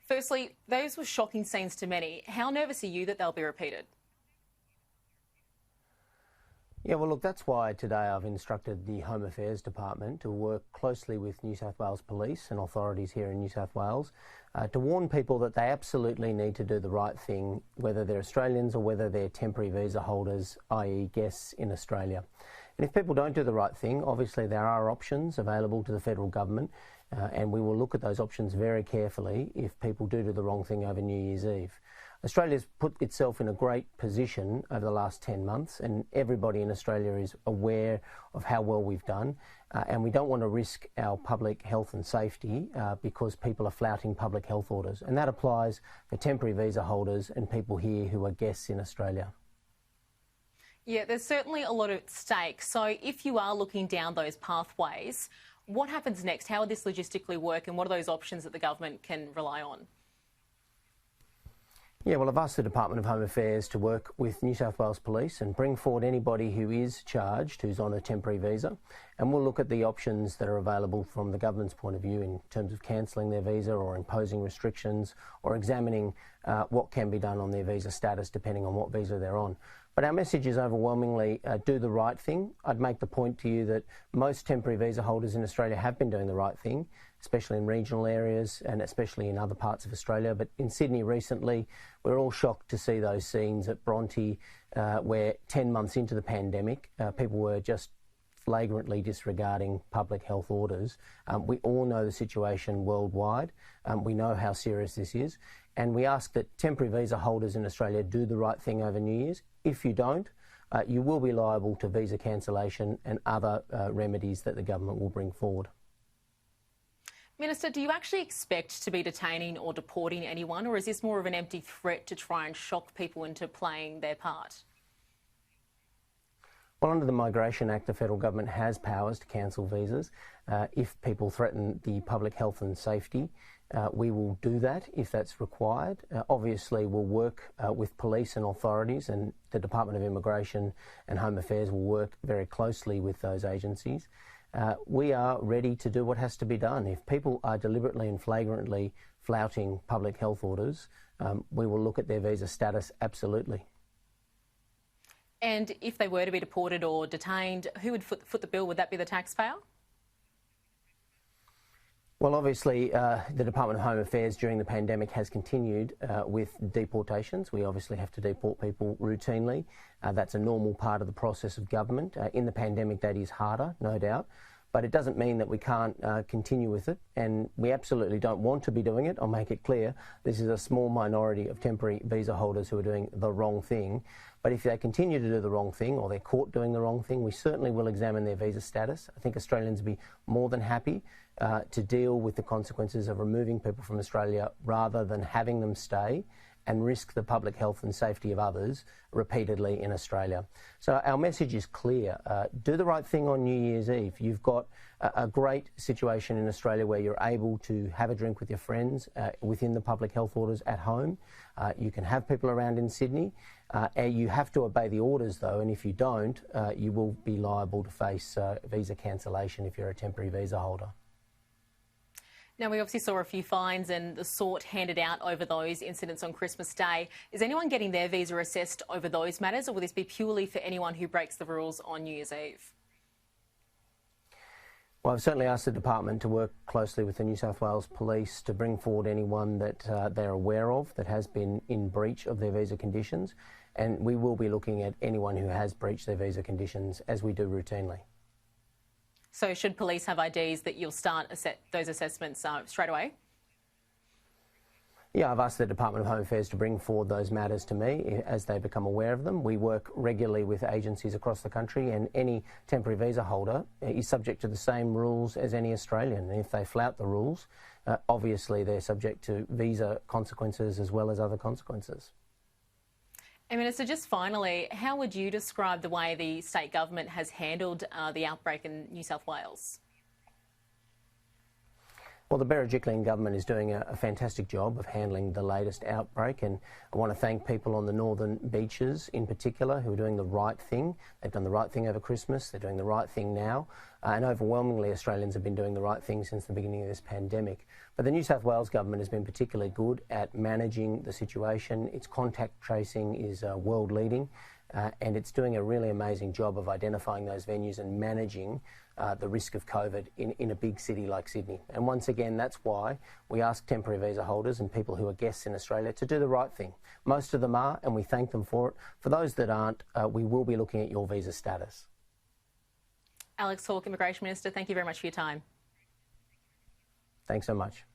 Firstly, those were shocking scenes to many. How nervous are you that they'll be repeated? Yeah, well, look, that's why today I've instructed the Home Affairs Department to work closely with New South Wales Police and authorities here in New South Wales to warn people that they absolutely need to do the right thing, whether they're Australians or whether they're temporary visa holders, i.e. guests in Australia. And if people don't do the right thing, obviously there are options available to the federal government, and we will look at those options very carefully if people do the wrong thing over New Year's Eve. Australia's put itself in a great position over the last 10 months, and everybody in Australia is aware of how well we've done, and we don't want to risk our public health and safety because people are flouting public health orders, and that applies for temporary visa holders and people here who are guests in Australia. Yeah, there's certainly a lot at stake. So if you are looking down those pathways, what happens next? How would this logistically work, and what are those options that the government can rely on? Yeah, well, I've asked the Department of Home Affairs to work with New South Wales Police and bring forward anybody who is charged who's on a temporary visa, and we'll look at the options that are available from the government's point of view in terms of cancelling their visa or imposing restrictions or examining what can be done on their visa status depending on what visa they're on. But our message is overwhelmingly do the right thing. I'd make the point to you that most temporary visa holders in Australia have been doing the right thing, especially in regional areas and especially in other parts of Australia. But in Sydney recently, we're all shocked to see those scenes at Bronte where 10 months into the pandemic, people were just flagrantly disregarding public health orders. We all know the situation worldwide. We know how serious this is. And we ask that temporary visa holders in Australia do the right thing over New Year's. If you don't, you will be liable to visa cancellation and other remedies that the government will bring forward. Minister, do you actually expect to be detaining or deporting anyone, or is this more of an empty threat to try and shock people into playing their part? Well, under the Migration Act, the federal government has powers to cancel visas. If people threaten the public health and safety, we will do that if that's required. Obviously, we'll work with police and authorities, and the Department of Immigration and Home Affairs will work very closely with those agencies. We are ready to do what has to be done. If people are deliberately and flagrantly flouting public health orders, we will look at their visa status absolutely. And if they were to be deported or detained, who would foot the bill? Would that be the taxpayer? Well, obviously, the Department of Home Affairs during the pandemic has continued with deportations. We obviously have to deport people routinely. That's a normal part of the process of government. In the pandemic, that is harder, no doubt. But it doesn't mean that we can't continue with it, and we absolutely don't want to be doing it. I'll make it clear, this is a small minority of temporary visa holders who are doing the wrong thing. But if they continue to do the wrong thing or they're caught doing the wrong thing, we certainly will examine their visa status. I think Australians will be more than happy to deal with the consequences of removing people from Australia rather than having them stay and risk the public health and safety of others repeatedly in Australia. So our message is clear. Do the right thing on New Year's Eve. You've got a great situation in Australia where you're able to have a drink with your friends within the public health orders at home. You can have people around in Sydney. You have to obey the orders though, and if you don't, you will be liable to face visa cancellation if you're a temporary visa holder. Now, we obviously saw a few fines and the sort handed out over those incidents on Christmas Day. Is anyone getting their visa assessed over those matters, or will this be purely for anyone who breaks the rules on New Year's Eve? Well, I've certainly asked the department to work closely with the New South Wales Police to bring forward anyone that they're aware of that has been in breach of their visa conditions, and we will be looking at anyone who has breached their visa conditions as we do routinely. So should police have IDs that you'll start those assessments straight away? Yeah, I've asked the Department of Home Affairs to bring forward those matters to me as they become aware of them. We work regularly with agencies across the country, and any temporary visa holder is subject to the same rules as any Australian. And if they flout the rules, obviously they're subject to visa consequences as well as other consequences. And Minister, just finally, how would you describe the way the state government has handled the outbreak in New South Wales? Well, the Berejiklian government is doing a fantastic job of handling the latest outbreak, and I want to thank people on the northern beaches in particular who are doing the right thing. They've done the right thing over Christmas, they're doing the right thing now, and overwhelmingly Australians have been doing the right thing since the beginning of this pandemic. But the New South Wales government has been particularly good at managing the situation. Its contact tracing is world leading. And it's doing a really amazing job of identifying those venues and managing the risk of COVID in a big city like Sydney. And once again, that's why we ask temporary visa holders and people who are guests in Australia to do the right thing. Most of them are, and we thank them for it. For those that aren't, we will be looking at your visa status. Alex Hawke, Immigration Minister, thank you very much for your time. Thanks so much.